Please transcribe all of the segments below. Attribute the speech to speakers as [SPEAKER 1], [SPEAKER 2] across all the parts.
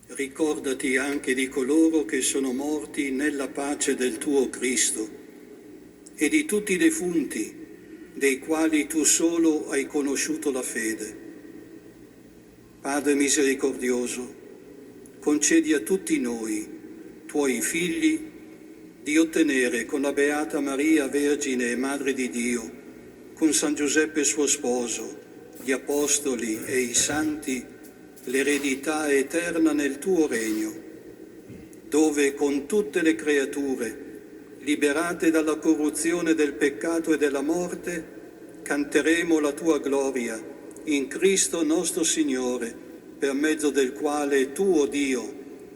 [SPEAKER 1] ricordati anche di coloro che sono morti nella pace del tuo Cristo e di tutti i defunti, dei quali tu solo hai conosciuto la fede. Padre misericordioso, concedi a tutti noi, tuoi figli, di ottenere con la Beata Maria Vergine e Madre di Dio, con San Giuseppe suo sposo, gli Apostoli e i Santi, l'eredità eterna nel tuo regno, dove con tutte le creature, liberate dalla corruzione del peccato e della morte, canteremo la tua gloria in Cristo nostro Signore, per mezzo del quale tu, o Dio,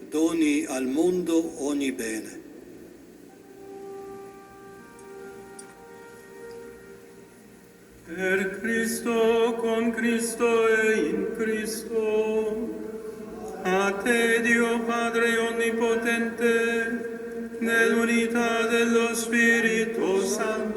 [SPEAKER 1] doni al mondo ogni bene.
[SPEAKER 2] Per Cristo, con Cristo e in Cristo, a te Dio Padre Onnipotente, nell'unità dello Spirito Santo,